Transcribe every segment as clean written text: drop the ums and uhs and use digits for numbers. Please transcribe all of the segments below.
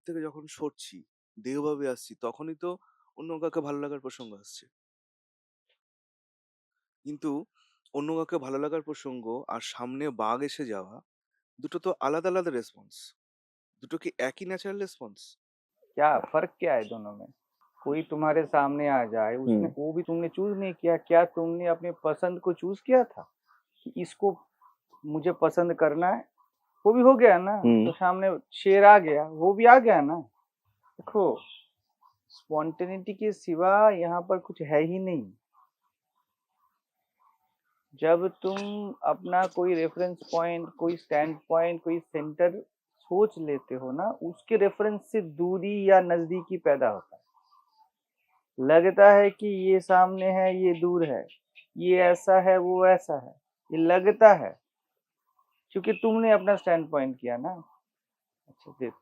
থেকে যখন সরছি, দেহভাবে আসছি, তখনই তো অন্য কাউকে ভালো লাগার প্রসঙ্গ আসছে। কিন্তু অন্য কাউকে ভালো লাগার প্রসঙ্গ আর সামনে বাঘ এসে যাওয়া, দুটো তো আলাদা আলাদা রেসপন্স। দুটো কি একই ন্যাচারাল রেসপন্স? क्या फर्क क्या है दोनों में? कोई तुम्हारे सामने आ जाए, उसने वो भी तुमने चूज नहीं किया, क्या तुमने अपने पसंद को चूज किया था कि इसको मुझे पसंद करना है? वो भी हो गया ना, तो सामने शेर आ गया, वो भी आ गया ना। देखो, स्पॉन्टेनिटी के सिवा यहाँ पर कुछ है ही नहीं। जब तुम अपना कोई रेफरेंस पॉइंट, कोई स्टैंड पॉइंट, कोई सेंटर सोच लेते हो ना, उसके रेफरेंस से दूरी या नजदीकी पैदा होता है। लगता है कि ये सामने है, ये दूर है, ये ऐसा है, वो ऐसा है, ये लगता है क्योंकि तुमने अपना स्टैंड पॉइंट किया ना। अच्छा देख,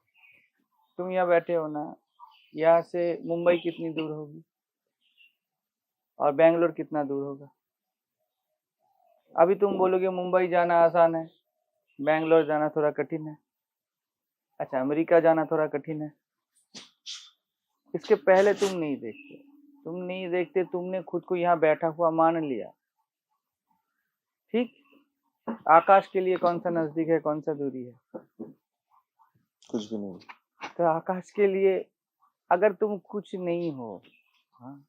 तुम यहाँ बैठे हो ना, यहाँ से मुंबई कितनी दूर होगी और बेंगलोर कितना दूर होगा? अभी तुम बोलोगे मुंबई जाना आसान है, बेंगलोर जाना थोड़ा कठिन है। अच्छा, अमेरिका जाना थोड़ा कठिन है। इसके पहले तुम नहीं देखते, तुमने खुद को यहाँ बैठा हुआ मान लिया। ठीक, आकाश के लिए कौन सा नजदीक है, कौन सा दूरी है? कुछ भी नहीं। तो आकाश के लिए अगर तुम कुछ नहीं हो, हाँ,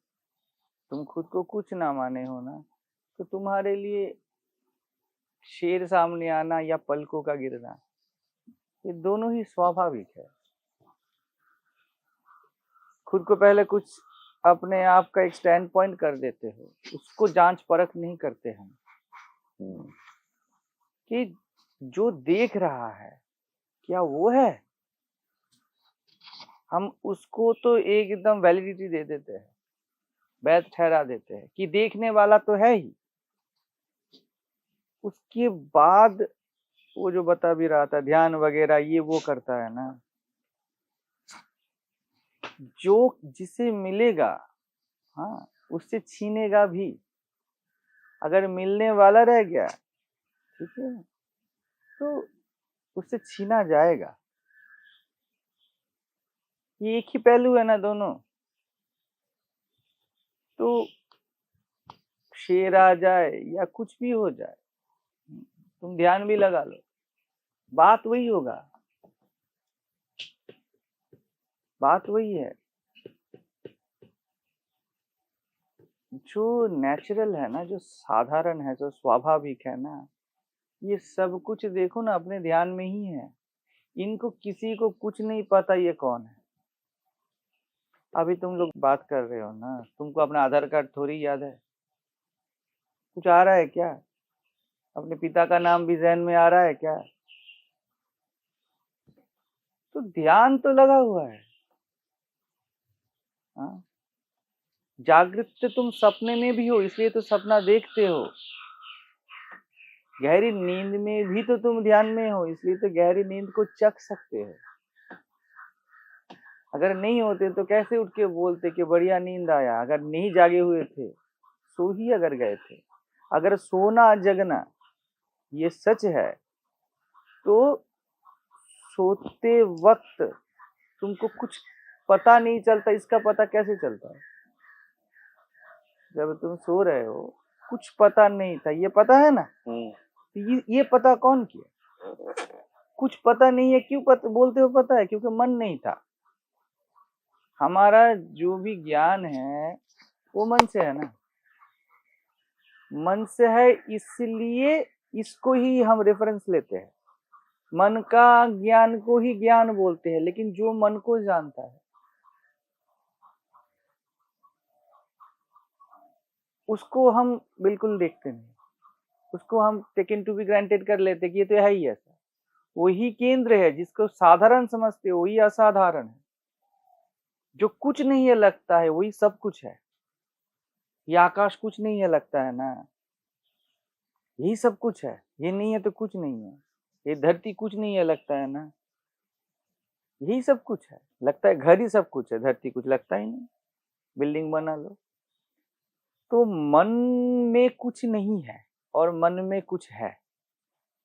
तुम खुद को कुछ ना माने हो ना, तो तुम्हारे लिए शेर सामने आना या पलकों का गिरना, ये दोनों ही स्वाभाविक है। खुद को पहले कुछ अपने आप का एक स्टैंड पॉइंट कर देते हो, उसको जांच परख नहीं करते हम कि जो देख रहा है क्या वो है। हम उसको तो एकदम वैलिडिटी दे देते हैं, वैध ठहरा देते हैं कि देखने वाला तो है ही। उसके बाद वो जो बता भी रहा था, ध्यान वगैरह ये वो करता है ना, जो जिसे मिलेगा, हाँ, उससे छीनेगा भी। अगर मिलने वाला रह गया, ठीक है, तो उससे छीना जाएगा। ये एक ही पहलू है ना दोनों। तो शेर आ जाए या कुछ भी हो जाए, तुम ध्यान भी लगा लो, बात वही होगा, बात वही है। जो नेचुरल है ना, जो साधारण है, जो स्वाभाविक है ना, ये सब कुछ देखो ना अपने ध्यान में ही है। इनको किसी को कुछ नहीं पता ये कौन है। अभी तुम लोग बात कर रहे हो ना, तुमको अपना आधार कार्ड थोड़ी याद है? कुछ आ रहा है क्या? अपने पिता का नाम भी ज़हन में आ रहा है क्या? तो ध्यान तो लगा हुआ है। हाँ, जागृत तुम सपने में भी हो, इसलिए तो सपना देखते हो। गहरी नींद में भी तो तुम ध्यान में हो, इसलिए तो गहरी नींद को चख सकते हो। अगर नहीं होते तो कैसे उठ के बोलते कि बढ़िया नींद आया? अगर नहीं जागे हुए थे, सो ही अगर गए थे, अगर सोना जगना ये सच है, तो सोते वक्त तुमको कुछ पता नहीं चलता, इसका पता कैसे चलता है? जब तुम सो रहे हो, कुछ पता नहीं था, ये पता है ना? तो ये पता कौन किया? कुछ पता नहीं है, क्यों पता बोलते हो पता है? क्योंकि मन नहीं था। हमारा जो भी ज्ञान है वो मन से है ना, मन से है, इसलिए इसको ही हम रेफरेंस लेते हैं। मन का ज्ञान को ही ज्ञान बोलते हैं, लेकिन जो मन को जानता है उसको हम बिल्कुल देखते नहीं, उसको हम टेकन टू बी ग्रांटेड कर लेते कि ये तो है ही ऐसा। वही केंद्र है जिसको साधारण समझते हो, वही असाधारण है। जो कुछ नहीं है लगता है, वही सब कुछ है। ये आकाश कुछ नहीं है लगता है ना, यही सब कुछ है। ये नहीं है तो कुछ नहीं है। ये धरती कुछ नहीं है लगता है ना, यही सब कुछ है। लगता है घर ही सब कुछ है, धरती कुछ लगता ही नहीं। बिल्डिंग बना लो। तो मन में कुछ नहीं है और मन में कुछ है।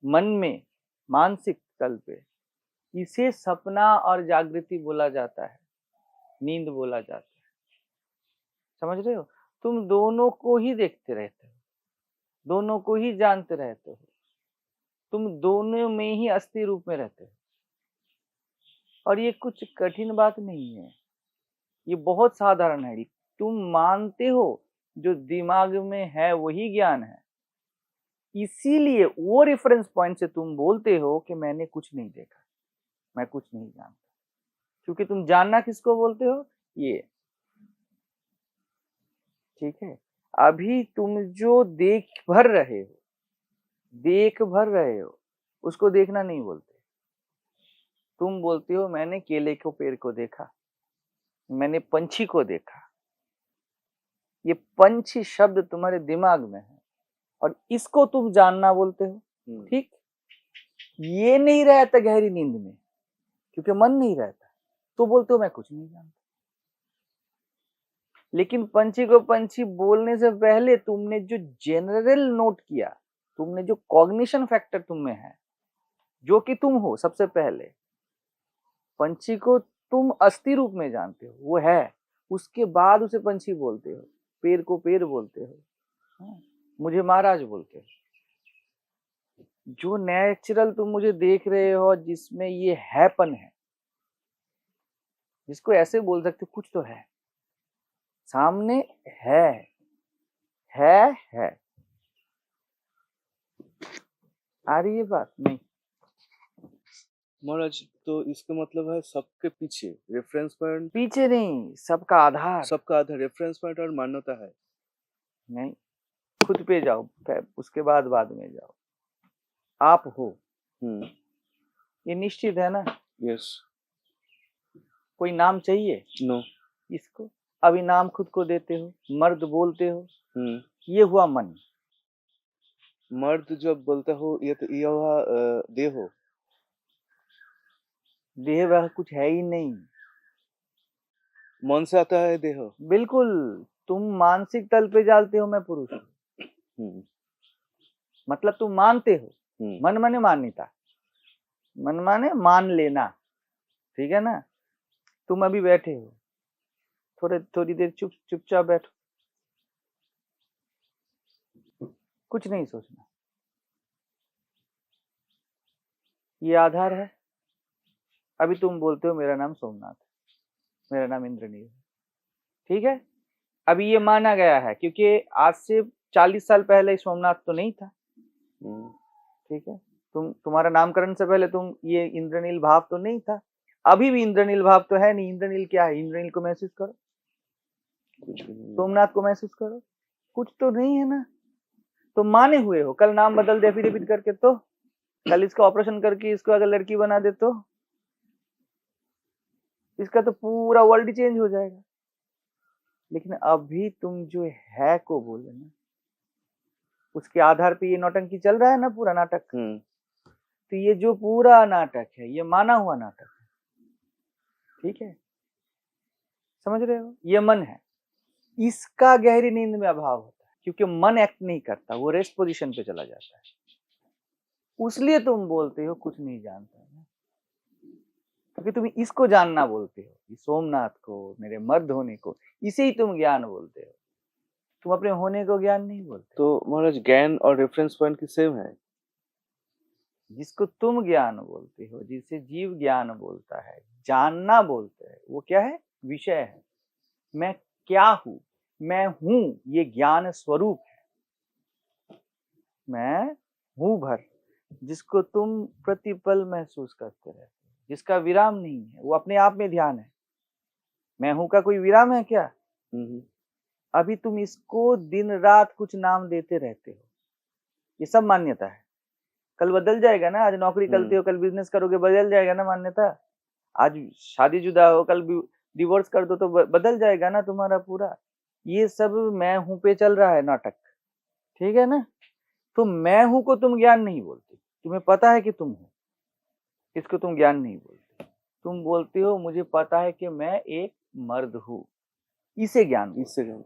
मन में मानसिक तल पे इसे सपना और जागृति बोला जाता है, नींद बोला जाता है। समझ रहे हो? तुम दोनों को ही देखते रहते हो, दोनों को ही जानते रहते हो, तुम दोनों में ही अस्थि रूप में रहते हो। और ये कुछ कठिन बात नहीं है, ये बहुत साधारण है। तुम मानते हो जो दिमाग में है वही ज्ञान है, इसीलिए वो रेफरेंस पॉइंट से तुम बोलते हो कि मैंने कुछ नहीं देखा, मैं कुछ नहीं जानता। क्योंकि तुम जानना किसको बोलते हो? ये, ठीक है। अभी तुम जो देख भर रहे हो उसको देखना नहीं बोलते। तुम बोलते हो मैंने केले को पेड़ को देखा, मैंने पंछी को देखा। ये पंछी शब्द तुम्हारे दिमाग में है और इसको तुम जानना बोलते हो। ठीक, ये नहीं रहता गहरी नींद में, क्योंकि मन नहीं रहता, तो बोलते हो मैं कुछ नहीं जानता। लेकिन पंछी को पंछी बोलने से पहले तुमने जो जनरल नोट किया, तुमने जो कॉग्निशन फैक्टर तुम में है, जो कि तुम हो, सबसे पहले पंछी को तुम अस्थि रूप में जानते हो, वो है, उसके बाद उसे पंछी बोलते हो, पेड़ को पेड़ बोलते हो, मुझे महाराज बोलते हो। जो नेचुरल तुम मुझे देख रहे हो, जिसमें ये हैपन है, जिसको ऐसे बोल सकते हो कुछ तो है सामने, है आ रही है बात? नहीं महाराज, तो इसका मतलब है सबके पीछे रेफरेंस पॉइंट, पीछे नहीं, सबका आधार, सबका आधार रेफरेंस पॉइंट और मान्यता है। नहीं, खुद पे जाओ, उसके बाद में जाओ। आप हो, ये निश्चित है ना? यस। कोई नाम चाहिए? नो। इसको अभी नाम खुद को देते हो, मर्द बोलते हो, ये हुआ मन। मर्द जब बोलता हो, ये हुआ देहो। देह वह कुछ है ही नहीं, मन से आता है देह। बिल्कुल। तुम मानसिक तल पे जाते हो मैं पुरुष हूँ, मतलब तुम मानते हो। मन माने मान्यता, मन माने मान लेना, ठीक है ना? तुम अभी बैठे हो, थोड़ी देर चुपचाप बैठो, कुछ नहीं सोचना, ये आधार है। अभी तुम बोलते हो मेरा नाम सोमनाथ, मेरा नाम इंद्रनील, ठीक है? अभी ये माना गया है, क्योंकि आज से 40 साल पहले सोमनाथ तो नहीं था, ठीक है? तुम्हारा नामकरण से पहले तुम ये इंद्रनील भाव तो नहीं था, अभी भी इंद्रनील भाव तो है नहीं। इंद्रनील क्या है? इंद्रनील को महसूस करो, कुछ भी नहीं। सोमनाथ को महसूस करो, कुछ तो नहीं है ना? तो माने हुए हो, कल नाम बदल दे एफिडेविट करके, तो कल इसका ऑपरेशन करके इसको अगर लड़की बना दे तो इसका तो पूरा वर्ल्ड चेंज हो जाएगा। लेकिन अभी तुम जो है को बोले ना, उसके आधार पे ये नौटंकी चल रहा है ना, पूरा नाटक। तो ये जो पूरा नाटक है, ये माना हुआ नाटक है, ठीक है? समझ रहे हो? ये मन है, इसका गहरी नींद में अभाव होता है, क्योंकि मन एक्ट नहीं करता, वो रेस्ट पोजीशन पे चला जाता है। उसलिए तुम बोलते हो कुछ नहीं जानता है, क्योंकि तुम इसको जानना बोलते हो, सोमनाथ को, मेरे मर्द होने को, इसे ही तुम ज्ञान बोलते हो। तुम अपने होने को ज्ञान नहीं बोलते। तो महाराज, ज्ञान और रेफरेंस पॉइंट की सेम है। जिसको तुम ज्ञान बोलते हो, जिसे जीव ज्ञान बोलता है, जानना बोलते हैं, वो क्या है? विषय है। मैं क्या हूं? मैं हूं, ये ज्ञान स्वरूप है। मैं हूं भर, जिसको तुम प्रतिपल महसूस करते रहते हो, जिसका विराम नहीं है, वो अपने आप में ध्यान है। मैं हूं का कोई विराम है क्या? अभी तुम इसको दिन रात कुछ नाम देते रहते हो, ये सब मान्यता है। कल बदल जाएगा ना, आज नौकरी करते हो, कल बिजनेस करोगे, बदल जाएगा ना मान्यता। आज शादीशुदा हो, कल डिवोर्स कर दो तो बदल जाएगा ना तुम्हारा पूरा। ये सब मैं हूं पे चल रहा है नाटक, ठीक है ना? तो मैं हूं को तुम ज्ञान नहीं बोलते, तुम्हें पता है कि तुम हो, इसको तुम ज्ञान नहीं बोलते। तुम बोलते हो मुझे पता है कि मैं एक मर्द हूं, इसे ज्ञान, इससे ज्ञान।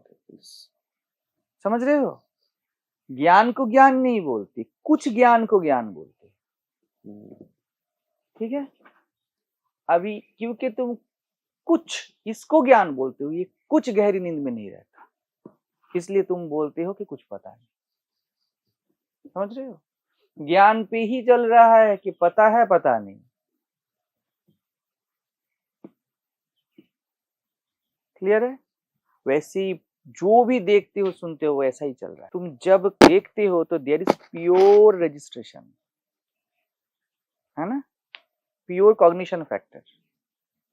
समझ रहे हो? ज्ञान को ज्ञान नहीं बोलते, कुछ ज्ञान को ज्ञान बोलते, ठीक है? अभी क्योंकि तुम कुछ इसको ज्ञान बोलते हो, ये कुछ गहरी नींद में नहीं रहता, इसलिए तुम बोलते हो कि कुछ पता नहीं। समझ रहे हो? ज्ञान पे ही चल रहा है कि पता है पता नहीं। क्लियर है? वैसे ही जो भी देखते हो सुनते हो वैसा ही चल रहा है। तुम जब देखते हो तो देयर इज प्योर रजिस्ट्रेशन, है ना, प्योर कॉग्निशन फैक्टर।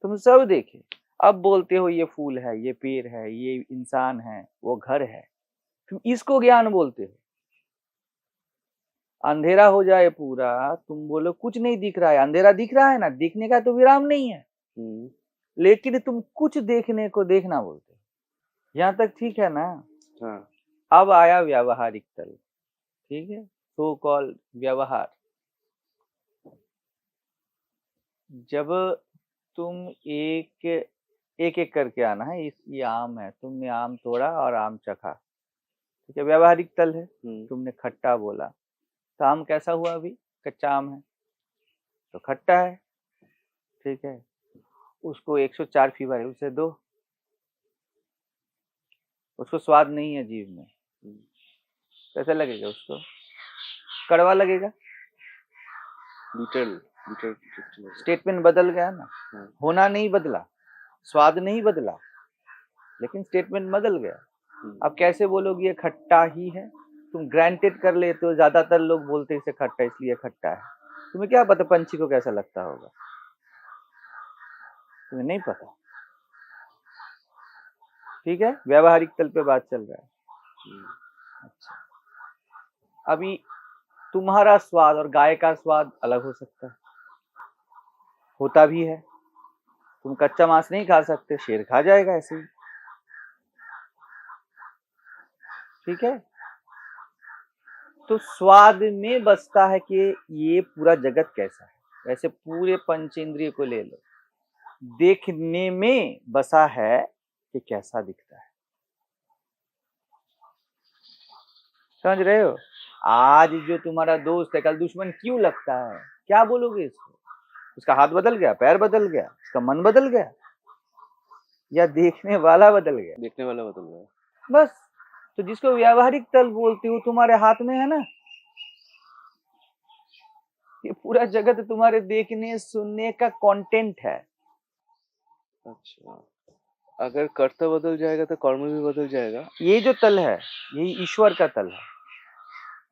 तुम सब देखे, अब बोलते हो ये फूल है, ये पेड़ है, ये इंसान है, वो घर है, तुम इसको ज्ञान बोलते हो। अंधेरा हो जाए पूरा, तुम बोलो कुछ नहीं दिख रहा है, अंधेरा दिख रहा है ना, दिखने का तो विराम नहीं है, लेकिन तुम कुछ देखने को देखना बोलते हो। यहाँ तक ठीक है ना? हाँ। अब आया व्यावहारिक तल, ठीक है, सो कॉल्ड व्यवहार। जब तुम एक एक एक करके आना है, ये आम है, तुमने आम तोड़ा और आम चखा, ठीक है, व्यावहारिक तल है। तुमने खट्टा बोला, तो आम कैसा हुआ? अभी कच्चा आम है तो खट्टा है, ठीक है। उसको 104 फीवर है, उसे दो, उसको स्वाद नहीं है जीभ में, कैसा लगेगा उसको? कड़वा लगेगा। बिटर, स्टेटमेंट बदल गया ना, होना नहीं बदला, स्वाद नहीं बदला, लेकिन स्टेटमेंट बदल गया। अब कैसे बोलोगे ये खट्टा ही है? तुम ग्रांटेड कर लेते हो, ज्यादातर लोग बोलते हैं इसे खट्टा इसलिए खट्टा है। तुम्हें क्या पता पंछी को कैसा लगता होगा? तुम्हें नहीं पता, ठीक है। व्यावहारिक तल पे बात चल रहा है। अच्छा, अभी तुम्हारा स्वाद और गाय का स्वाद अलग हो सकता है, होता भी है। तुम कच्चा मांस नहीं खा सकते, शेर खा जाएगा ऐसे ही, ठीक है। तो स्वाद में बसता है कि ये पूरा जगत कैसा है। वैसे पूरे पंचेंद्रिय को ले लो, देखने में बसा है कि कैसा दिखता है। समझ रहे हो? आज जो तुम्हारा दोस्त है कल दुश्मन क्यों लगता है? क्या बोलोगे इसको? उसका हाथ बदल गया, पैर बदल गया, उसका मन बदल गया, या देखने वाला बदल गया? देखने वाला बदल गया, बस। तो जिसको व्यावहारिक तल बोलते हो तुम्हारे हाथ में है ना, ये पूरा जगत तुम्हारे देखने सुनने का कंटेंट है। अच्छा, अगर कर्ता बदल जाएगा तो कर्म भी बदल जाएगा। ये जो तल है यही ईश्वर का तल है।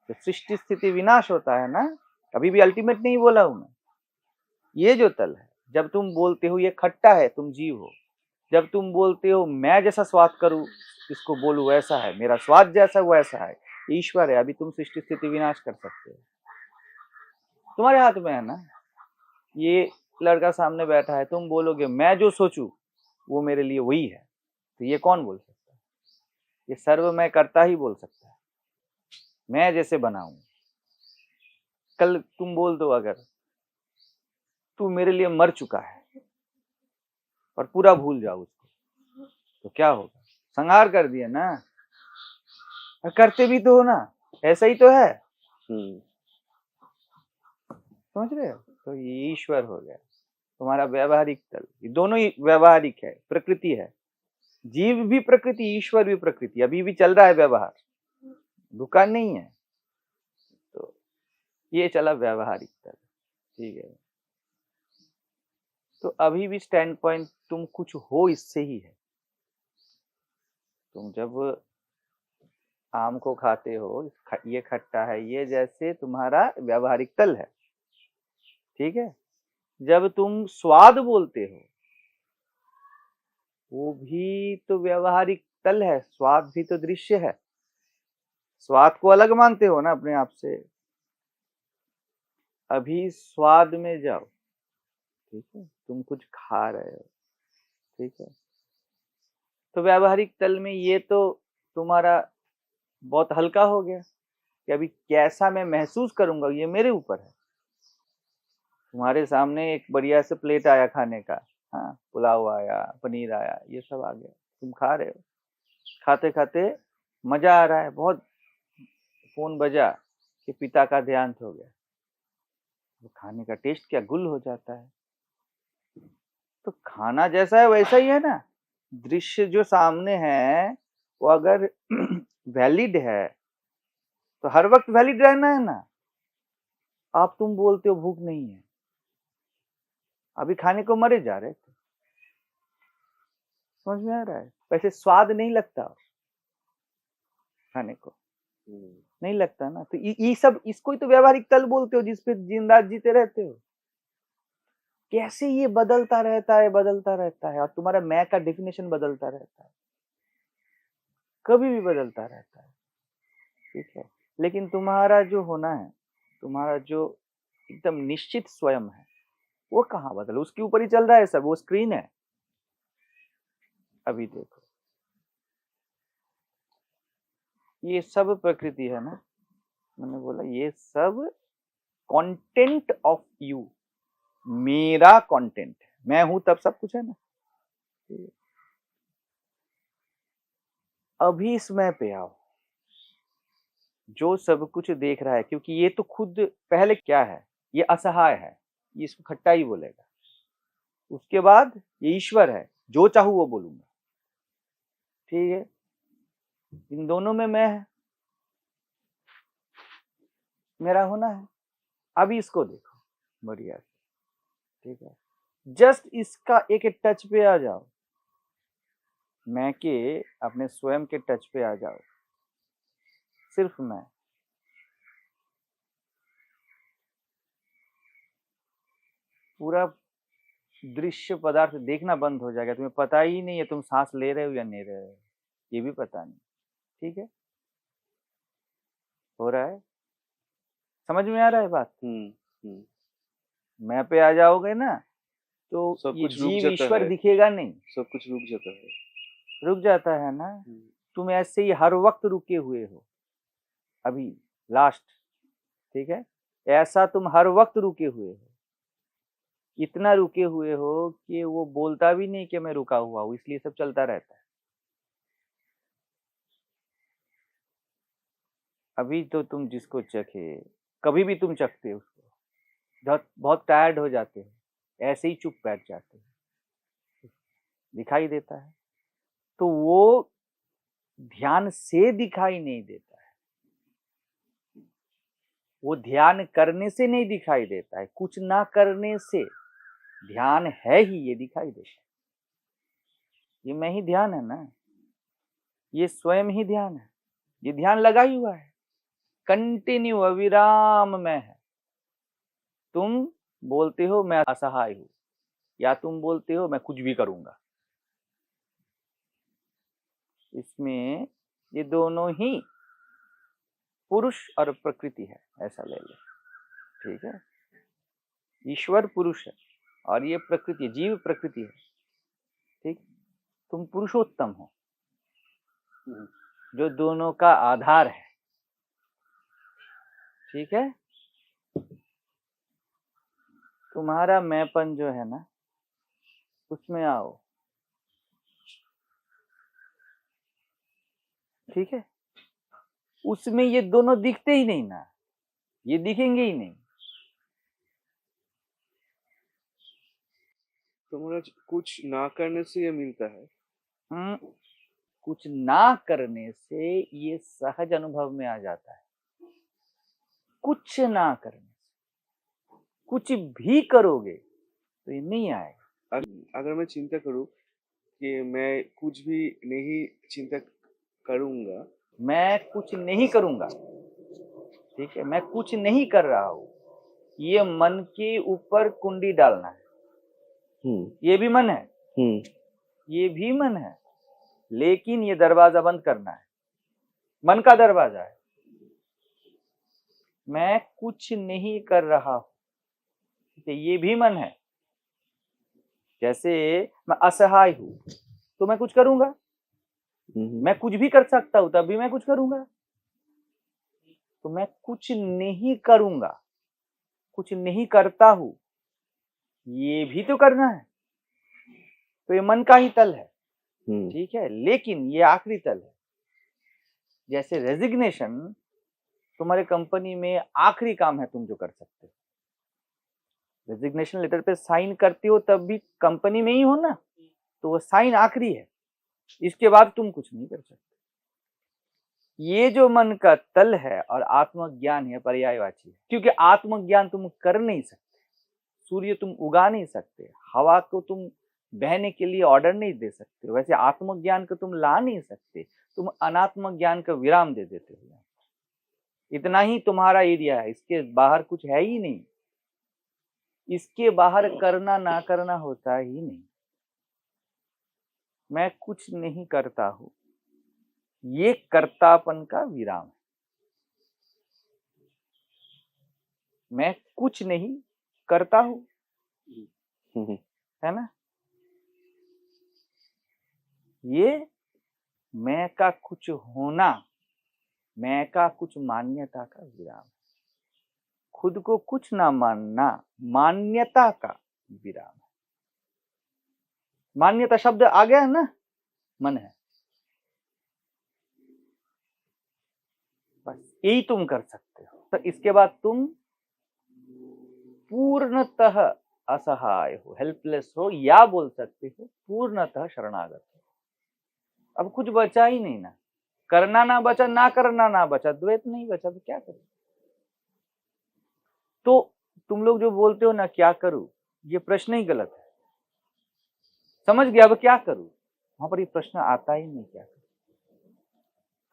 तो सृष्टि स्थिति विनाश होता है ना, अभी भी अल्टीमेट नहीं बोला हूं मैं। ये जो तल है, जब तुम बोलते हो ये खट्टा है, तुम जीव हो। जब तुम बोलते हो मैं जैसा स्वाद करूं इसको बोलूं वैसा है, मेरा स्वाद जैसा वैसा है, ईश्वर है। अभी तुम सृष्टि स्थिति विनाश कर सकते हो, तुम्हारे हाथ में है ना। ये लड़का सामने बैठा है, तुम बोलोगे मैं जो सोचूं वो मेरे लिए वही है, तो ये कौन बोल सकता है? ये सर्व मैं करता ही बोल सकता है, मैं जैसे बनाऊं। कल तुम बोल दो अगर तू मेरे लिए मर चुका है और पूरा भूल जाओ उसको, तो क्या होगा? संहार कर दिया ना। और करते भी तो हो ना, ऐसा ही तो है। समझ रहे हो? तो ये ईश्वर हो गया तुम्हारा व्यावहारिक तल। ये दोनों ही व्यावहारिक है, प्रकृति है। जीव भी प्रकृति, ईश्वर भी प्रकृति, अभी भी चल रहा है व्यवहार, दुकान नहीं है। तो ये चला व्यावहारिक तल, ठीक है। तो अभी भी स्टैंड पॉइंट तुम कुछ हो इससे ही है। तुम जब आम को खाते हो, ये खट्टा है, ये जैसे तुम्हारा व्यावहारिक तल है, ठीक है। जब तुम स्वाद बोलते हो वो भी तो व्यावहारिक तल है, स्वाद भी तो दृश्य है। स्वाद को अलग मानते हो ना अपने आप से। अभी स्वाद में जाओ, ठीक है, तुम कुछ खा रहे हो, ठीक है। तो व्यावहारिक तल में ये तो तुम्हारा बहुत हल्का हो गया कि अभी कैसा मैं महसूस करूंगा ये मेरे ऊपर है। तुम्हारे सामने एक बढ़िया से प्लेट आया खाने का, हाँ, पुलाव आया, पनीर आया, ये सब आ गया, तुम खा रहे हो, खाते खाते मजा आ रहा है बहुत। फोन बजा कि पिता का देहांत हो गया, वो खाने का टेस्ट क्या गुल हो जाता है। तो खाना जैसा है वैसा ही है ना। दृश्य जो सामने है वो अगर वैलिड है तो हर वक्त वैलिड रहना है ना। आप तुम बोलते हो भूख नहीं है, अभी खाने को मरे जा रहे थे। समझ में आ रहा है? वैसे स्वाद नहीं लगता खाने को, नहीं लगता ना। तो ये सब, इसको ही तो व्यवहारिक तल बोलते हो, जिसपे दिन रात जीते रहते हो। कैसे ये बदलता रहता है, बदलता रहता है, और तुम्हारा मैं का डेफिनेशन बदलता रहता है, कभी भी बदलता रहता है। ठीक है, लेकिन तुम्हारा जो होना है, तुम्हारा जो एकदम निश्चित स्वयं है, वो कहाँ बदल, उसके ऊपर ही चल रहा है सब, वो स्क्रीन है। अभी देखो, ये सब प्रकृति है ना, मैंने बोला ये सब कंटेंट ऑफ यू, मेरा कंटेंट, मैं हूं तब सब कुछ है ना। अभी इसमें पे आओ, जो सब कुछ देख रहा है, क्योंकि ये तो खुद पहले क्या है, ये असहाय है, ये इसको खट्टा ही बोलेगा। उसके बाद ये ईश्वर है, जो चाहूं वो बोलूंगा। ठीक है, इन दोनों में मैं है, मेरा होना है। अभी इसको देखो बढ़िया से, ठीक है, जस्ट इसका एक टच पे आ जाओ, मैं के अपने स्वयं के टच पे आ जाओ, सिर्फ मैं। पूरा दृश्य पदार्थ देखना बंद हो जाएगा, तुम्हें पता ही नहीं है तुम सांस ले रहे हो या नहीं रहे हो, ये भी पता नहीं। ठीक है, हो रहा है, समझ में आ रहा है बात? मैं पे आ जाओगे ना तो सब ये कुछ रुक जीव जाता ईश्वर है, दिखेगा नहीं। सब कुछ रुक जाता है। रुक जाता है ना, तुम ऐसे ही हर वक्त रुके हुए हो। अभी लास्ट, ठीक है, ऐसा तुम हर वक्त रुके हुए हो, इतना रुके हुए हो कि वो बोलता भी नहीं कि मैं रुका हुआ हूं, इसलिए सब चलता रहता है। अभी तो तुम जिसको चखे, कभी भी तुम चखते हो उसको, बहुत बहुत टायर्ड हो जाते हो, ऐसे ही चुप बैठ जाते हो, दिखाई देता है। तो वो ध्यान से दिखाई नहीं देता है, वो ध्यान करने से नहीं दिखाई देता है, कुछ ना करने से ध्यान है ही, ये दिखाई देता है। ये मैं ही ध्यान है ना, ये स्वयं ही ध्यान है, ये ध्यान लगा ही हुआ है, कंटिन्यू अविराम में है। तुम बोलते हो मैं असहाय हूं, या तुम बोलते हो मैं कुछ भी करूंगा, इसमें ये दोनों ही पुरुष और प्रकृति है, ऐसा ले लो। ठीक है, ईश्वर पुरुष है और ये प्रकृति, जीव प्रकृति है। ठीक, तुम पुरुषोत्तम हो, जो दोनों का आधार है। ठीक है, तुम्हारा मैंपन जो है ना, उसमें आओ। ठीक है, उसमें ये दोनों दिखते ही नहीं ना, ये दिखेंगे ही नहीं। तो महाराज कुछ ना करने से ये मिलता है। कुछ ना करने से ये सहज अनुभव में आ जाता है। कुछ ना करने से, कुछ भी करोगे तो ये नहीं आएगा। अगर मैं चिंता करूं कि मैं कुछ भी नहीं चिंता करूंगा, मैं कुछ नहीं करूंगा, ठीक है, मैं कुछ नहीं कर रहा हूं, ये मन के ऊपर कुंडी डालना है। ये भी मन है, ये भी मन है, लेकिन ये दरवाजा बंद करना है, मन का दरवाजा है। मैं कुछ नहीं कर रहा हूं, ठीक है, ये भी मन है। जैसे मैं असहाय हूं तो मैं कुछ करूंगा, मैं कुछ भी कर सकता हूं तब भी मैं कुछ करूंगा। तो मैं कुछ नहीं करूंगा, कुछ नहीं करता हूं, ये भी तो करना है। तो ये मन का ही तल है, ठीक है, लेकिन ये आखिरी तल है। जैसे रेजिग्नेशन तुम्हारे कंपनी में आखिरी काम है तुम जो कर सकते हो, रेजिग्नेशन लेटर पे साइन करते हो तब भी कंपनी में ही हो ना, तो वो साइन आखिरी है, इसके बाद तुम कुछ नहीं कर सकते। ये जो मन का तल है और आत्मज्ञान है पर्यायवाची है, क्योंकि आत्मज्ञान तुम कर नहीं सकते, सूर्य तुम उगा नहीं सकते, हवा को तुम बहने के लिए ऑर्डर नहीं दे सकते, वैसे आत्मज्ञान को तुम ला नहीं सकते, तुम अनात्म ज्ञान का विराम दे देते हो। इतना ही तुम्हारा एरिया है, इसके बाहर कुछ है ही नहीं, इसके बाहर करना ना करना होता ही नहीं। मैं कुछ नहीं करता हूं, ये कर्तापन का विराम है। मैं कुछ नहीं करता हूं, है ना, ये मैं का कुछ होना, मैं का कुछ मान्यता का विराम है। खुद को कुछ ना मानना मान्यता का विराम है। मान्यता शब्द आ गया है ना, मन है, बस यही तुम कर सकते हो। तो इसके बाद तुम पूर्णतः असहाय हो, हेल्पलेस हो, या बोल सकते हो पूर्णतः शरणागत हो। अब कुछ बचा ही नहीं ना, करना ना बचा, ना करना ना बचा, द्वैत नहीं बचा, तो क्या करें। तो तुम लोग जो बोलते हो ना क्या करूं, ये प्रश्न ही गलत है। समझ गया, अब क्या करूं, वहां पर ये प्रश्न आता ही नहीं, क्या करूं।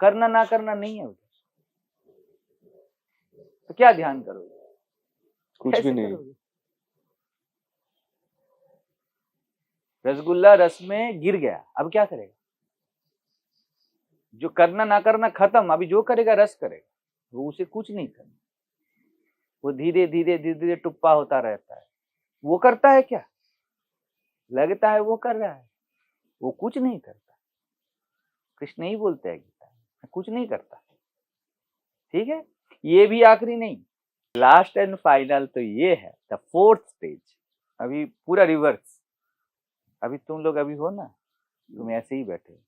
करना ना करना नहीं है उधर, तो क्या ध्यान करोगे, कुछ भी नहीं। करोगे? रसगुल्ला रस में गिर गया, अब क्या करेगा। जो करना ना करना खत्म, अभी जो करेगा रस करेगा, वो उसे कुछ नहीं करना, वो धीरे धीरे धीरे धीरे टुप्पा होता रहता है। वो करता है क्या, लगता है वो कर रहा है, वो कुछ नहीं करता। कृष्ण ही बोलते हैं गीता में, कुछ नहीं करता। ठीक है, ये भी आखिरी नहीं, लास्ट एंड फाइनल तो ये है, द फोर्थ स्टेज। अभी पूरा रिवर्स। अभी तुम लोग अभी हो ना, तुम ऐसे ही बैठे,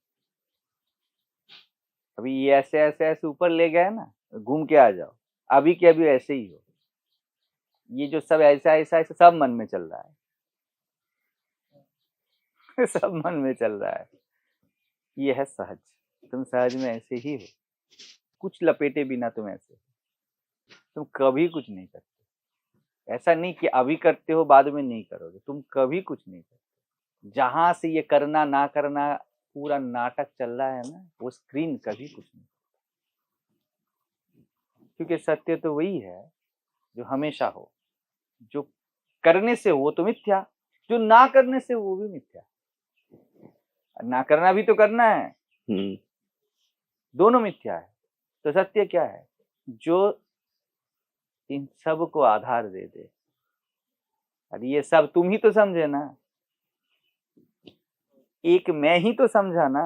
अभी ये ऐसे ऐसे ऐसे ऊपर ले गए ना, घूम के आ जाओ, अभी के अभी ऐसे ही हो। ये जो सब ऐसा ऐसा ऐसा सब मन में चल रहा है सब मन में चल रहा है। ये है सहज, तुम सहज में ऐसे ही हो, कुछ लपेटे बिना तुम ऐसे, तुम कभी कुछ नहीं करते। ऐसा नहीं कि अभी करते हो बाद में नहीं करोगे, तुम कभी कुछ नहीं करते। जहां से ये करना ना करना पूरा नाटक चल रहा है ना, वो स्क्रीन कभी कुछ नहीं, क्योंकि सत्य तो वही है जो हमेशा हो। जो करने से वो तो मिथ्या, जो ना करने से वो भी मिथ्या। ना करना भी तो करना है, दोनों मिथ्या है। तो सत्य क्या है, जो इन सब को आधार दे दे। और ये सब तुम ही तो समझे ना, एक मैं ही तो समझा ना,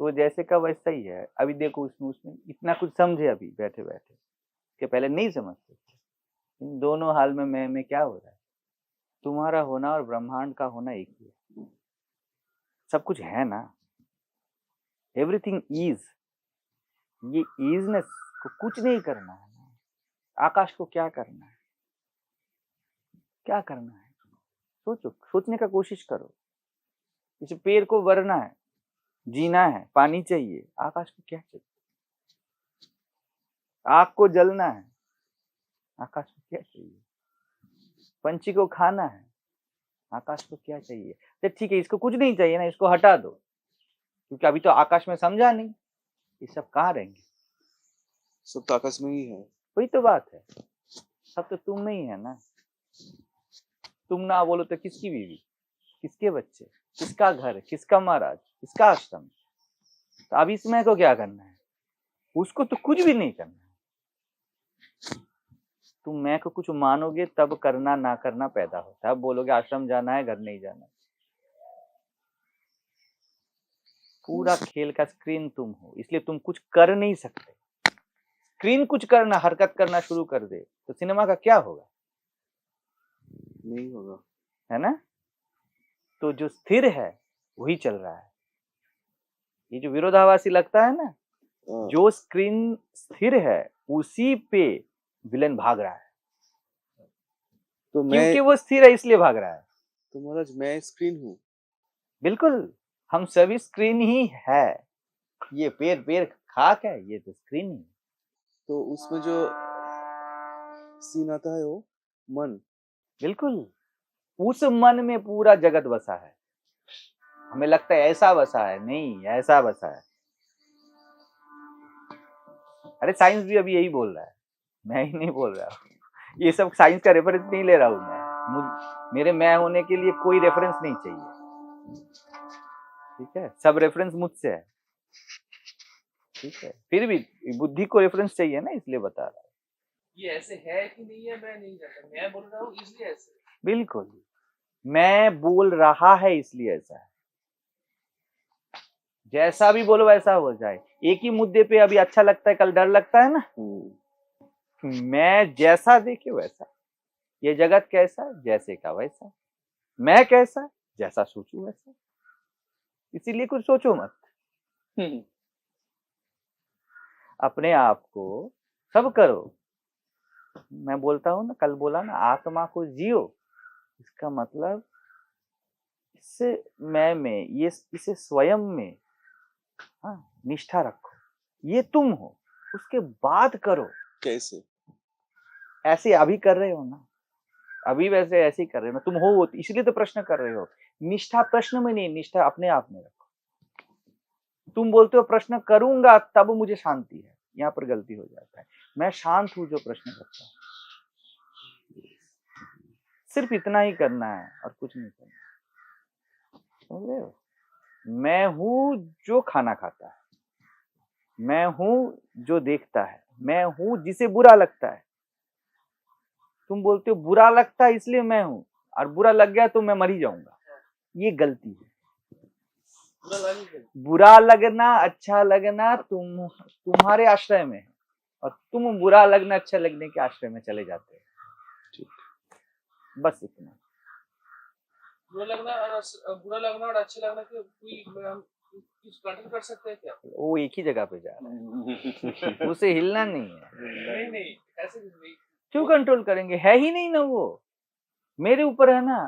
तो जैसे का वैसा ही है। अभी देखो उसमें इतना कुछ समझे अभी बैठे बैठे, के पहले नहीं समझते। इन दोनों हाल में मैं क्या हो रहा है, तुम्हारा होना और ब्रह्मांड का होना एक ही है। सब कुछ है ना, एवरीथिंग इज। ये इजनेस को कुछ नहीं करना है। आकाश को क्या करना है, क्या करना है, सोचो, सोचने का कोशिश करो। इस पेड़ को बढ़ना है, जीना है, पानी चाहिए, आकाश को क्या चाहिए। आग को जलना है, आकाश को क्या चाहिए। पंछी को खाना है, आकाश को क्या चाहिए। तो ठीक है, इसको कुछ नहीं चाहिए ना, इसको हटा दो, क्योंकि अभी तो आकाश में समझा नहीं, ये सब कहाँ रहेंगे, सब तो आकाश में ही है। वही तो बात है, सब तो तुम में ही है ना। तुम ना बोलो तो किसकी बीवी, किसके बच्चे, किसका घर, किसका महाराज, किसका आश्रम। तो अब इसमें को क्या करना है, उसको तो कुछ भी नहीं करना है। तुम मैं को कुछ मानोगे तब करना ना करना पैदा होता है। अब बोलोगे आश्रम जाना है, घर नहीं जाना। पूरा खेल का स्क्रीन तुम हो, इसलिए तुम कुछ कर नहीं सकते। स्क्रीन कुछ करना, हरकत करना शुरू कर दे तो सिनेमा का क्या होगा, नहीं होगा, है ना। तो जो स्थिर है वही चल रहा है। ये जो विरोधाभासी लगता है ना, जो स्क्रीन स्थिर है उसी पे विलेन भाग रहा है। तो मैं क्योंकि वो स्थिर है इसलिए भाग रहा है। तो महाराज मैं स्क्रीन हूँ। बिल्कुल, हम सभी स्क्रीन ही है। ये पैर खाक है, ये तो स्क्रीन ही है। तो उसमें जो सीन आता है वो मन। बिल्कुल, उस मन में पूरा जगत बसा है। हमें लगता है ऐसा बसा है, नहीं ऐसा बसा है। अरे साइंस भी अभी यही बोल रहा है, मैं ही नहीं बोल रहा हूँ। ये सब साइंस का रेफरेंस नहीं ले रहा हूँ मेरे मैं होने के लिए कोई रेफरेंस नहीं चाहिए, ठीक है। सब रेफरेंस मुझसे है, ठीक है। फिर भी बुद्धि को रेफरेंस चाहिए ना, इसलिए बता रहा हूँ। ये ऐसे है कि नहीं है मैं नहीं जानता, मैं बोल रहा हूँ इसलिए ऐसे। बिल्कुल, मैं बोल रहा है इसलिए ऐसा है। जैसा भी बोलो वैसा हो जाए, एक ही मुद्दे पे अभी अच्छा लगता है, कल डर लगता है ना। मैं जैसा देखे वैसा, ये जगत कैसा जैसे का वैसा, मैं कैसा जैसा सोचूं वैसा, इसीलिए कुछ सोचो मत। अपने आप को सब करो। मैं बोलता हूं ना, कल बोला ना, आत्मा को जियो। इसका मतलब इससे मैं में, ये इसे स्वयं में, हाँ, निष्ठा रखो। ये तुम हो, उसके बाद करो। कैसे? ऐसे अभी कर रहे हो ना, अभी वैसे ऐसे ही कर रहे हो ना, तुम हो इसलिए तो प्रश्न कर रहे हो। निष्ठा प्रश्न में नहीं, निष्ठा अपने आप में रखो। तुम बोलते हो प्रश्न करूंगा तब मुझे शांति है, यहाँ पर गलती हो जाता है। मैं शांत हूं जो प्रश्न करता हूं। सिर्फ इतना ही करना है और कुछ नहीं करना, समझ रहे हो। मैं हूं जो खाना खाता है, मैं हूं जो देखता है, मैं हूं जिसे बुरा लगता है। तुम बोलते हो बुरा लगता है इसलिए मैं हूं, और बुरा लग गया तो मैं मर ही जाऊंगा। ये गलती है। बुरा लगना अच्छा लगना तुम्हारे आश्रय में है, और तुम बुरा लगना अच्छा लगने के आश्रय में चले जाते हो। बस इतना। बुरा लगना और अच्छा लगना के कोई हम कंट्रोल कर सकते हैं क्या? वो एक ही जगह पे जा रहा है, उसे हिलना नहीं है। नहीं ऐसे नहीं। क्यों कंट्रोल करेंगे, है ही नहीं ना वो, मेरे ऊपर है ना।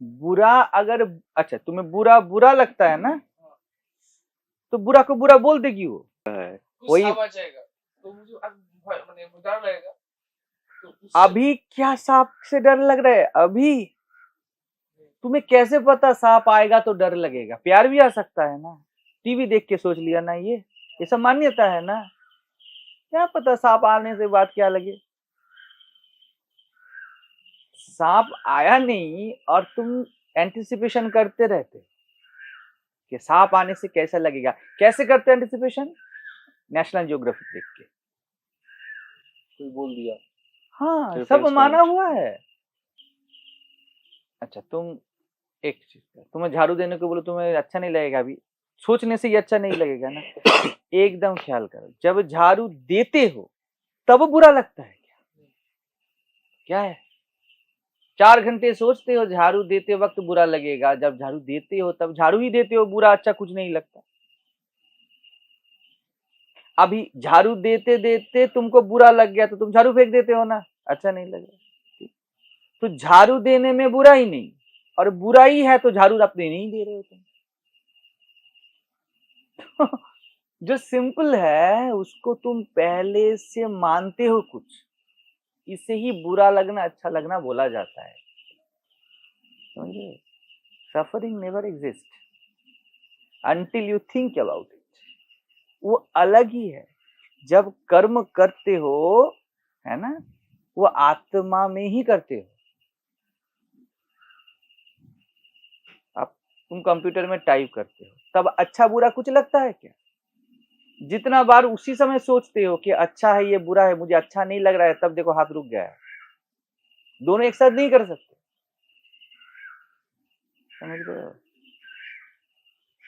बुरा अगर, अच्छा तुम्हें बुरा बुरा लगता है ना, तो बुरा को बुरा बोल देगी वो। कुछ सांप आ जाएगा तो मुझे माने डर लगेगा। तो अभी क्या सांप से डर लग रहा है? अभी तुम्हें कैसे पता सांप आएगा तो डर लगेगा? प्यार भी आ सकता है ना, टीवी देख के सोच लिया ना, ये सब मान्यता है ना। क्या पता सांप आने से बात क्या लगे। सांप आया नहीं और तुम एंटिसिपेशन करते रहते कि सांप आने से कैसा लगेगा। कैसे करते एंटिसिपेशन? नेशनल ज्योग्राफिक देख के। कोई बोल दिया। हाँ, सब माना हुआ है। अच्छा तुम एक चीज, तुम्हें झाड़ू देने को बोलो, तुम्हें अच्छा नहीं लगेगा, अभी सोचने से ही अच्छा नहीं लगेगा ना। एकदम ख्याल करो, जब झाड़ू देते हो तब बुरा लगता है क्या है? 4 घंटे सोचते हो, झाड़ू देते वक्त बुरा लगेगा, जब झाड़ू देते हो तब झाड़ू ही देते हो, बुरा अच्छा कुछ नहीं लगता। अभी झाड़ू देते देते तुमको बुरा लग गया तो तुम झाड़ू फेंक देते हो ना, अच्छा नहीं लगेगा। तो झाड़ू देने में बुरा ही नहीं, और बुराई है तो झाड़ू अपने नहीं दे रहे हो तुम। जो सिंपल है उसको तुम पहले से मानते हो कुछ, इसे ही बुरा लगना अच्छा लगना बोला जाता है, समझे। Suffering never exist until you think about it. वो अलग ही है। जब कर्म करते हो, है ना, वो आत्मा में ही करते हो। अब तुम कंप्यूटर में टाइप करते हो तब अच्छा बुरा कुछ लगता है क्या? जितना बार उसी समय सोचते हो कि अच्छा है ये बुरा है, मुझे अच्छा नहीं लग रहा है, तब देखो हाथ रुक गया है। दोनों एक साथ नहीं कर सकते, समझ रहे हो।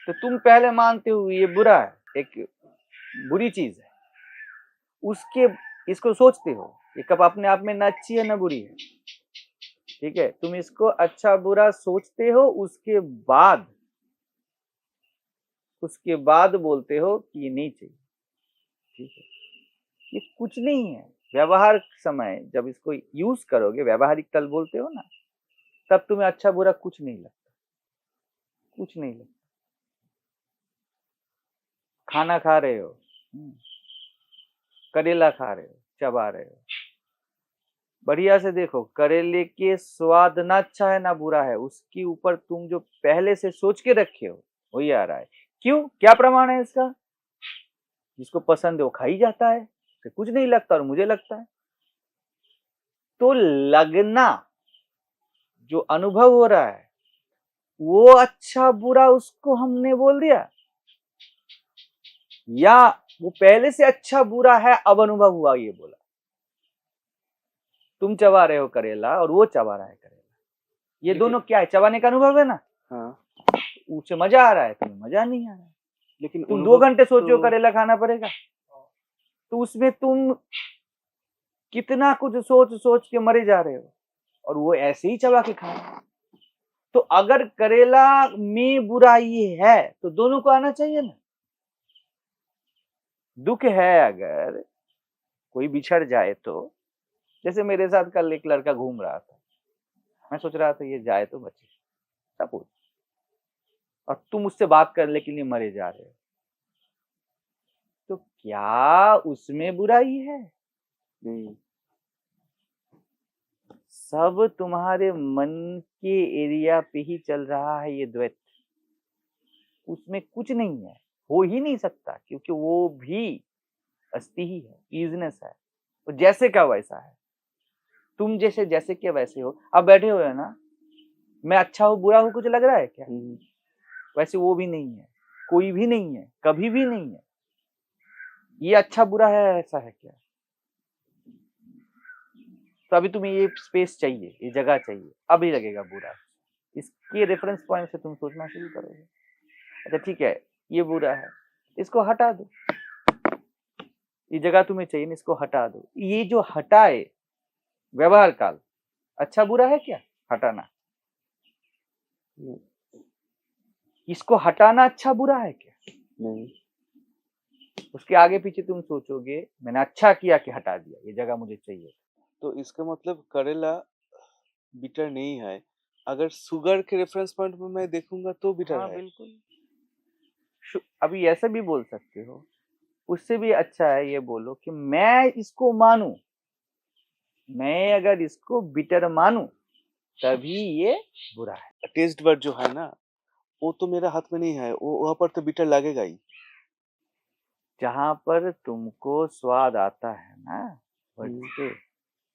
तो तुम पहले मानते हो ये बुरा है, एक बुरी चीज है, उसके इसको सोचते हो ये कब अपने आप में न अच्छी है न बुरी है, ठीक है। तुम इसको अच्छा बुरा सोचते हो, उसके बाद बोलते हो कि ये नहीं चाहिए, ठीक है। ये कुछ नहीं है, व्यवहार समय जब इसको यूज करोगे, व्यवहारिक तल बोलते हो ना, तब तुम्हें अच्छा बुरा कुछ नहीं लगता, कुछ नहीं लगता। खाना खा रहे हो, करेला खा रहे हो, चबा रहे हो, बढ़िया से देखो, करेले के स्वाद ना अच्छा है ना बुरा है, उसके ऊपर तुम जो पहले से सोच के रखे हो वही आ रहा है। क्यों? क्या प्रमाण है इसका? जिसको पसंद है वो खा ही जाता है, तो कुछ नहीं लगता और मुझे लगता है। तो लगना, जो अनुभव हो रहा है वो अच्छा बुरा उसको हमने बोल दिया, या वो पहले से अच्छा बुरा है अब अनुभव हुआ ये बोला। तुम चबा रहे हो करेला और वो चबा रहा है करेला, ये दोनों क्या है? चबाने का अनुभव है ना। हाँ, उसे मजा आ रहा है, तुम्हें मजा नहीं आ रहा है। लेकिन तुम 2 अनुभव घंटे सोचो तो करेला खाना पड़ेगा, तो उसमें तुम कितना कुछ सोच सोच के मरे जा रहे हो, और वो ऐसे ही चबा के खा रहे हो। तो अगर करेला में बुराई है तो दोनों को आना चाहिए ना। दुख है अगर कोई बिछड़ जाए तो, जैसे मेरे साथ कल एक लड़का घूम रहा था, मैं सोच रहा था ये जाए तो बचे, सपोज, और तुम उससे बात करने के लिए मरे जा रहे हो, तो क्या उसमें बुराई है? नहीं। सब तुम्हारे मन के एरिया पे ही चल रहा है ये द्वैत, उसमें कुछ नहीं है, हो ही नहीं सकता, क्योंकि वो भी अस्थि ही है, इजनेस है, तो जैसे का वैसा है। तुम जैसे जैसे के वैसे हो, अब बैठे हुए हो ना, मैं अच्छा हूँ बुरा हूँ कुछ लग रहा है क्या? वैसे वो भी नहीं है, कोई भी नहीं है, कभी भी नहीं है। ये अच्छा बुरा है ऐसा है क्या? तो अभी तुम्हें ये स्पेस चाहिए, ये जगह चाहिए, अभी लगेगा बुरा। इसके रेफरेंस पॉइंट से तुम सोचना शुरू करोगे, अच्छा ठीक है ये बुरा है, इसको हटा दो, ये जगह तुम्हें चाहिए ना, इसको हटा दो। ये जो हटाए व्यवहार काल अच्छा बुरा है क्या? हटाना, इसको हटाना अच्छा बुरा है क्या? नहीं। उसके आगे पीछे तुम सोचोगे मैंने अच्छा किया कि हटा दिया, ये जगह मुझे चाहिए। तो इसका मतलब करेला बिटर नहीं है, अगर शुगर के रेफरेंस पॉइंट में मैं देखूंगा तो बिटर हाँ है। बिल्कुल, अभी ऐसे भी बोल सकते हो, उससे भी अच्छा है ये बोलो कि मैं इसको मानूं, मैं अगर इसको बिटर मानूं तभी ये बुरा है। टेस्ट बड जो है ना, वो तो मेरा हाथ में नहीं है, वो वहां पर तो बिटर लगेगा ही। जहां पर तुमको स्वाद आता है ना बर्ड हम्म, से,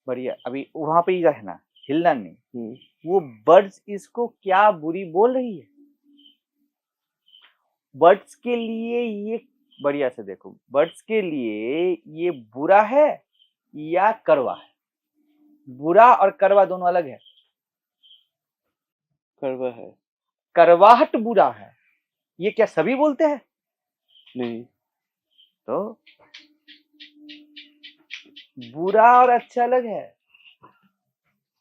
बढ़िया, अभी वहां पे ही रहना, हिलना नहीं। हम्म, वो बर्ड्स इसको क्या बुरी बोल रही है? बर्ड्स के लिए ये, बढ़िया से देखो, बर्ड्स के लिए ये बुरा है या करवा है? बुरा और करवा दोनों अलग है। कड़वा है। करवाहट बुरा है, ये क्या सभी बोलते हैं? नहीं। तो बुरा और अच्छा अलग है,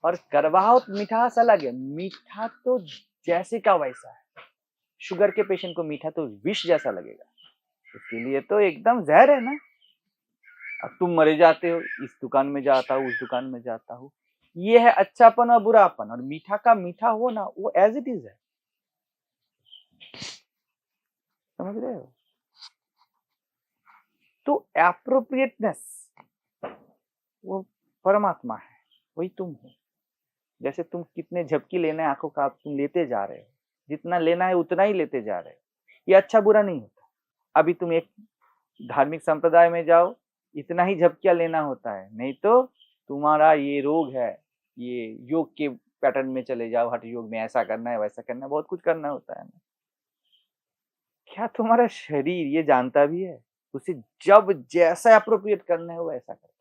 और करवाहट मिठास अलग है। मीठा तो जैसे का वैसा है, शुगर के पेशेंट को मीठा तो विष जैसा लगेगा, उसके लिए तो एकदम जहर है ना। अब तुम मरे जाते हो, इस दुकान में जाता हूँ उस दुकान में जाता हूँ, ये है अच्छापन और बुरापन, और मीठा का मीठा हो ना वो एज इट इज है, समझ रहे हो? तो एप्रोप्रिएटनेस वो परमात्मा है, वही तुम हो। जैसे तुम कितने झपकी लेना है आंखों का, तुम लेते जा रहे हो, जितना लेना है उतना ही लेते जा रहे हो, ये अच्छा बुरा नहीं होता। अभी तुम एक धार्मिक संप्रदाय में जाओ, इतना ही झपकियां लेना होता है, नहीं तो तुम्हारा ये रोग है, ये योग के पैटर्न में चले जाओ, हठ योग में ऐसा करना है वैसा करना है, बहुत कुछ करना होता है ना। क्या तुम्हारा शरीर ये जानता भी है? उसे जब जैसा अप्रोप्रिएट करना है वो ऐसा करता है,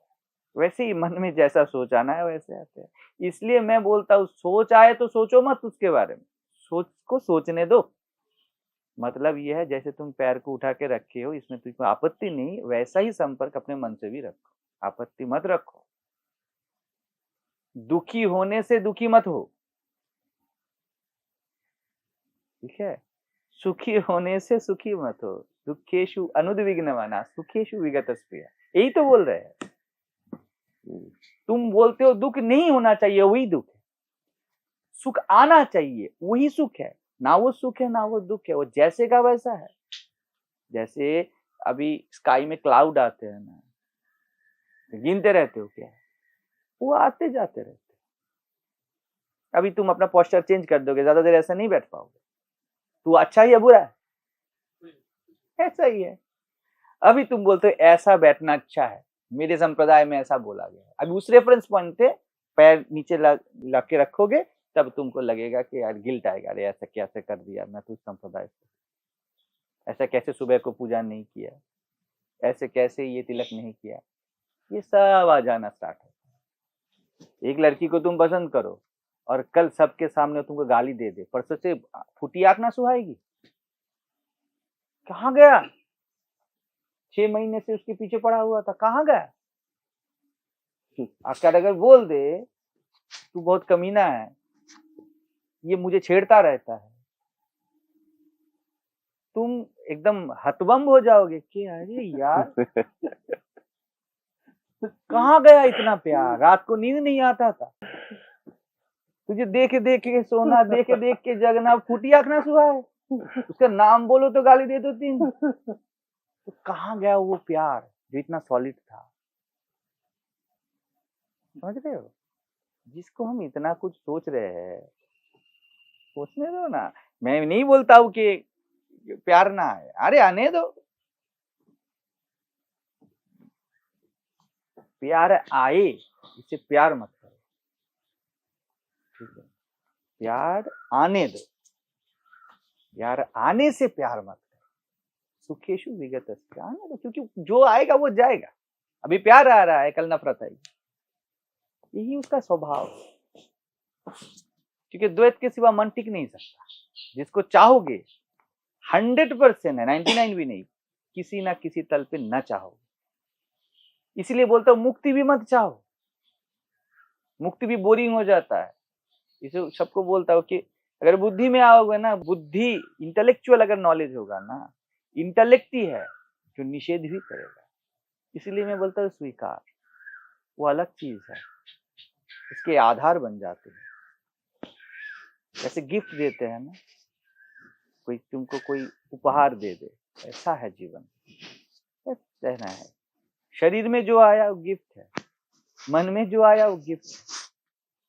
वैसे ही मन में जैसा सोच आना है वैसे आते हैं। इसलिए मैं बोलता हूँ सोच आए तो सोचो मत उसके बारे में, सोच को सोचने दो। मतलब ये है जैसे तुम पैर को उठा के रखे हो, इसमें तुमको आपत्ति नहीं, वैसा ही संपर्क अपने मन से भी रखो, आपत्ति मत रखो। दुखी होने से दुखी मत हो, ठीक है? सुखी होने से सुखी मत हो, दुखेशु अनुद्विग्नमना सुखेशु विगतस्पृहा, यही तो बोल रहे हैं। तुम बोलते हो दुख नहीं होना चाहिए, वही दुख है। सुख आना चाहिए, वही सुख है। ना वो सुख है ना वो दुख है, वो जैसे का वैसा है। जैसे अभी स्काई में क्लाउड आते हैं ना, गिनते रहते हो क्या? वो आते जाते रहते। अभी तुम अपना पोस्चर चेंज कर दोगे, ज्यादा देर ऐसा नहीं बैठ पाओगे। तू अच्छा है या बुरा है? ऐसा ही है। अभी तुम बोलते हो ऐसा बैठना अच्छा है, मेरे संप्रदाय में ऐसा बोला गया है। अभी उस रेफरेंस पॉइंट पे पैर नीचे ला के रखोगे, तब तुमको लगेगा कि यार गिल्ट आएगा, अरे ऐसा कैसे कर दिया मैं तो उस संप्रदाय से, ऐसा कैसे सुबह को पूजा नहीं किया, ऐसे कैसे ये तिलक नहीं किया। ये सब आ जाना स्टार्ट होता है। एक लड़की को तुम पसंद करो और कल सबके सामने तुमको गाली दे दे, परसों से फुटी आंख ना सुहाएगी। कहाँ गया? 6 महीने से उसके पीछे पड़ा हुआ था, कहाँ गया? आकर अगर बोल दे तू बहुत कमीना है, ये मुझे छेड़ता रहता है, तुम एकदम हतबम्ब हो जाओगे कि अरे यार कहाँ गया इतना प्यार, रात को नींद नहीं आता था, तुझे देख देख के सोना, देख देख के जगना, फूटी आंख ना सुहाए, उसका नाम बोलो तो गाली दे दो 3। तो कहाँ गया वो प्यार जो इतना सॉलिड था? समझ रहे हो? जिसको हम इतना कुछ सोच रहे हैं, सोचने दो ना। मैं नहीं बोलता हूँ कि प्यार ना आए, अरे आने दो, प्यार आए, इसे प्यार मत करो, ठीक है? प्यार आने दो, प्यार आने से प्यार मत करो। सुखेशु विगत आने दो, क्योंकि जो आएगा वो जाएगा। अभी प्यार आ रहा है, कल नफरत आएगी, यही उसका स्वभाव है। क्योंकि द्वैत के सिवा मन टिक नहीं सकता। जिसको चाहोगे 100% है, 99 भी नहीं, किसी ना किसी तल पे न चाहो। इसीलिए बोलता हूं मुक्ति भी मत चाहो, मुक्ति भी बोरिंग हो जाता है। इसे सबको बोलता हूं कि अगर बुद्धि में आओगे ना, बुद्धि इंटेलेक्चुअल अगर नॉलेज होगा ना, इंटेलेक्ट ही है जो निषेध भी करेगा। इसलिए मैं बोलता हूँ स्वीकार, वो अलग चीज है, इसके आधार बन जाते हैं। जैसे गिफ्ट देते हैं ना, कोई तुमको कोई उपहार दे दे, ऐसा है जीवन, रहना है। शरीर में जो आया वो गिफ्ट है, मन में जो आया वो गिफ्ट है,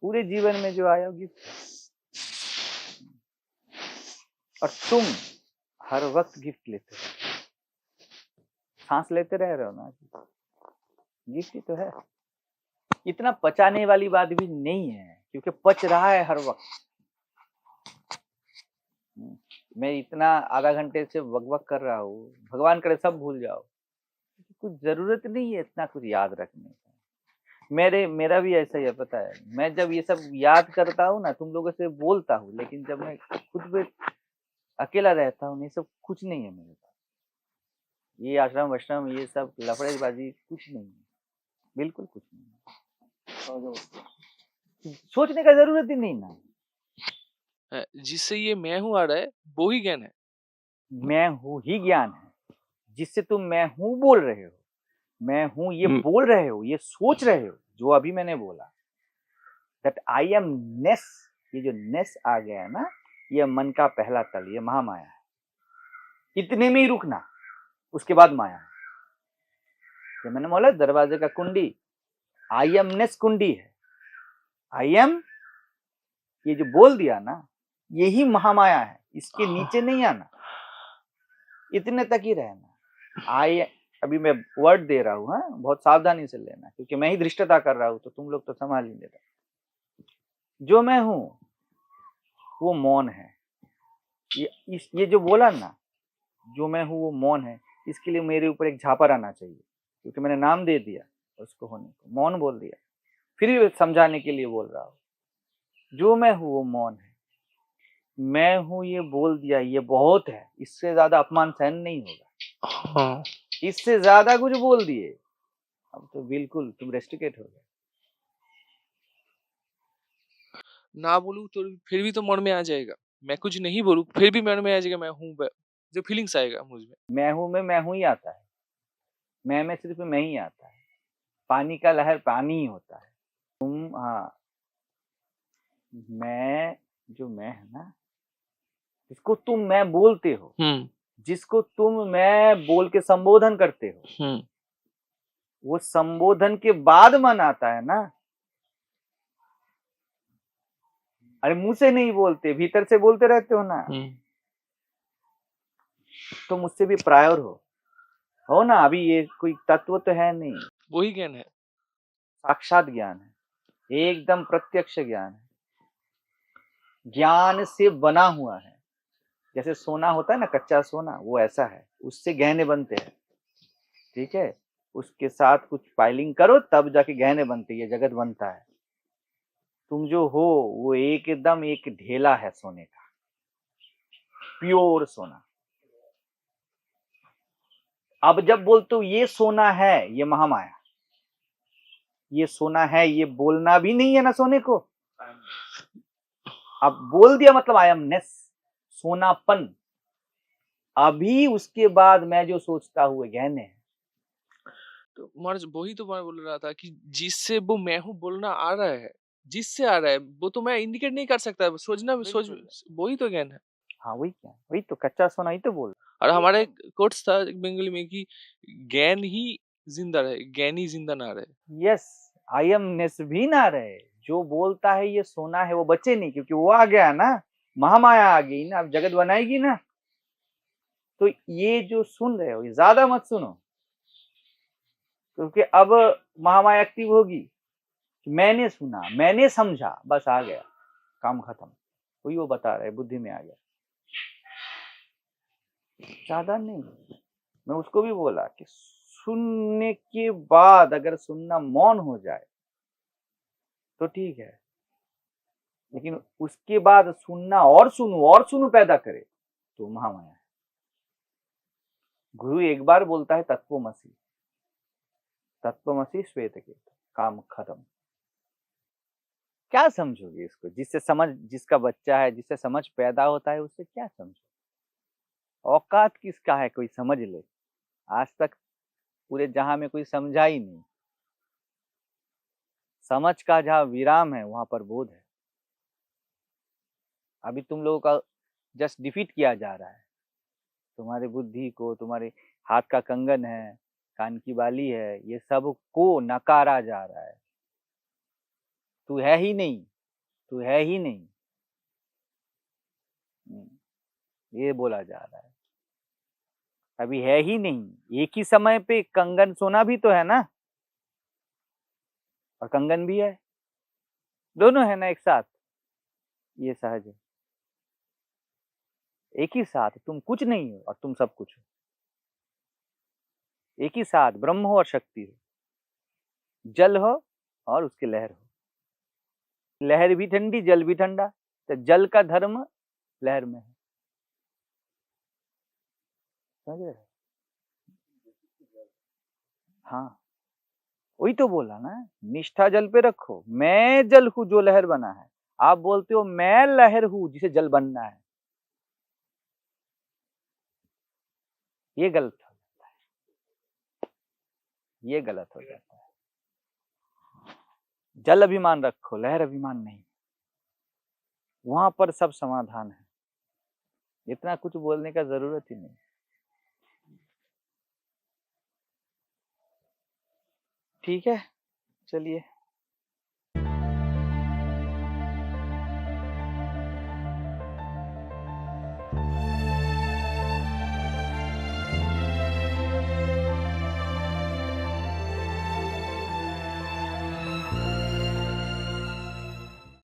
पूरे जीवन में जो आया वो गिफ्ट है। और तुम हर वक्त गिफ्ट लेते हो, सांस लेते रह रहे हो ना, गिफ्ट ही तो है। इतना पचाने वाली बात भी नहीं है, क्योंकि पच रहा है हर वक्त। मैं इतना आधा घंटे से वकवक कर रहा हूँ, भगवान करे सब भूल जाओ, कुछ जरूरत नहीं है इतना कुछ याद रखने का। मेरा भी ऐसा ही है, पता है। मैं जब ये सब याद करता हूँ ना, तुम लोगों से बोलता हूँ, लेकिन जब मैं खुद पे अकेला रहता हूँ, ये सब कुछ नहीं है मेरे पास। ये आश्रम वश्रम ये सब लफड़ेबाजी कुछ नहीं है, बिल्कुल कुछ नहीं है। सोचने का जरूरत ही नहीं ना। जिससे ये मैं हूँ आ रहा है वो ही ज्ञान है। मैं हूँ ही ज्ञान है, जिससे तुम मैं हूँ बोल रहे हो, मैं हूँ ये बोल रहे हो, ये सोच रहे हो, जो अभी मैंने बोला दैट आई एम नेस। ये जो नेस आ गया है ना, ये मन का पहला तल, ये महामाया है। इतने में ही रुकना, उसके बाद माया है। तो मैंने बोला दरवाजे का कुंडी, आई एम नेस कुंडी है। आई एम ये जो बोल दिया ना, यही महामाया है, इसके नीचे नहीं आना, इतने तक ही रहना। आई अभी मैं वर्ड दे रहा हूँ, हाँ, बहुत सावधानी से लेना, क्योंकि मैं ही दृष्टता कर रहा हूँ, तो तुम लोग तो संभाल ही नहीं रहे। जो मैं हूं वो मौन है। ये जो बोला ना, जो मैं हूं वो मौन है, इसके लिए मेरे ऊपर एक झापर आना चाहिए, क्योंकि मैंने नाम दे दिया उसको होने को, मौन बोल दिया। फिर भी समझाने के लिए बोल रहा हूँ, जो मैं हूं वो मौन है। मैं हूं ये बोल दिया, ये बहुत है, इससे ज्यादा अपमान सहन नहीं होगा। हाँ। इससे ज्यादा कुछ बोल दिए, अब तो बिल्कुल तुम रेस्टिकेट हो गए। ना बोलूं तो फिर भी तो मन में आ जाएगा, मैं कुछ नहीं बोलूं फिर भी मन में आ जाएगा मैं हूँ, जो फीलिंग्स आएगा मुझ में। मैं हूं में मैं हूं ही आता है, मैं सिर्फ मैं ही आता है। पानी का लहर पानी ही होता है। तुम हाँ, मैं जो मैं है ना, जिसको तुम मैं बोलते हो, जिसको तुम मैं बोल के संबोधन करते हो, वो संबोधन के बाद मन आता है ना। अरे मुंह से नहीं बोलते, भीतर से बोलते रहते हो ना। तो मुझसे भी प्रायर हो ना। अभी ये कोई तत्व तो है नहीं, वही ज्ञान है। साक्षात ज्ञान है, एकदम प्रत्यक्ष ज्ञान है, ज्ञान से बना हुआ है। जैसे सोना होता है ना, कच्चा सोना, वो ऐसा है, उससे गहने बनते हैं। ठीक है, उसके साथ कुछ पाइलिंग करो तब जाके गहने बनते हैं, जगत बनता है। तुम जो हो वो एकदम एक ढेला है सोने का, प्योर सोना। अब जब बोलते हो ये सोना है, ये महामाया, ये सोना है, ये बोलना भी नहीं है ना सोने को। अब बोल दिया मतलब आई एमनेस, सोनापन। अभी उसके बाद मैं जो सोचता हुए गहने हैं। तो महाराज वही तो मैं बोल रहा था कि जिससे वो मैं हूँ बोलना आ रहा है, जिससे आ रहा है वो तो मैं इंडिकेट नहीं कर सकता, सोचना सोच, वही तो ज्ञान है। हाँ वही क्या, वही तो कच्चा सोना ही तो बोल। और हमारे कोट्स था बंगाली में कि ज्ञान ही जिंदा रहे, ज्ञान ही जिंदा ना रहे। यस, आई एमनेस भी ना रहे। जो बोलता है ये सोना है वो बचे नहीं, क्योंकि वो आ गया ना, महामाया आ गई ना, अब जगत बनाएगी ना। तो ये जो सुन रहे हो ये ज्यादा मत सुनो, क्योंकि अब महामाया एक्टिव होगी। मैंने सुना, मैंने समझा, बस आ गया, काम खत्म। वही वो बता रहे, बुद्धि में आ गया, ज्यादा नहीं। मैं उसको भी बोला कि सुनने के बाद अगर सुनना मौन हो जाए तो ठीक है, लेकिन उसके बाद सुनना और सुनू पैदा करे तो महामाया है। गुरु एक बार बोलता है तत्वमसि, तत्वमसि श्वेत के, काम खत्म। क्या समझोगे इसको? जिससे समझ, जिसका बच्चा है, जिससे समझ पैदा होता है, उससे क्या समझो? औकात किसका है कोई समझ ले? आज तक पूरे जहां में कोई समझा ही नहीं। समझ का जहां विराम है वहां पर बोध है। अभी तुम लोगों का जस्ट डिफीट किया जा रहा है, तुम्हारी बुद्धि को, तुम्हारे हाथ का कंगन है, कान की बाली है, ये सब को नकारा जा रहा है। तू है ही नहीं, तू है ही नहीं, ये बोला जा रहा है। अभी है ही नहीं। एक ही समय पे कंगन सोना भी तो है ना, और कंगन भी है, दोनों है ना एक साथ। ये सहज है, एक ही साथ। तुम कुछ नहीं हो और तुम सब कुछ हो, एक ही साथ ब्रह्म हो और शक्ति हो, जल हो और उसकी लहर हो। लहर भी ठंडी, जल भी ठंडा, तो जल का धर्म लहर में है। समझ रहे? हाँ, वही तो बोला ना, निष्ठा जल पे रखो। मैं जल हूं जो लहर बना है। आप बोलते हो मैं लहर हूं जिसे जल बनना है, ये गलत हो जाता है, ये गलत हो जाता है। जल अभिमान रखो, लहर अभिमान नहीं, वहां पर सब समाधान है। इतना कुछ बोलने का जरूरत ही नहीं। ठीक है, चलिए।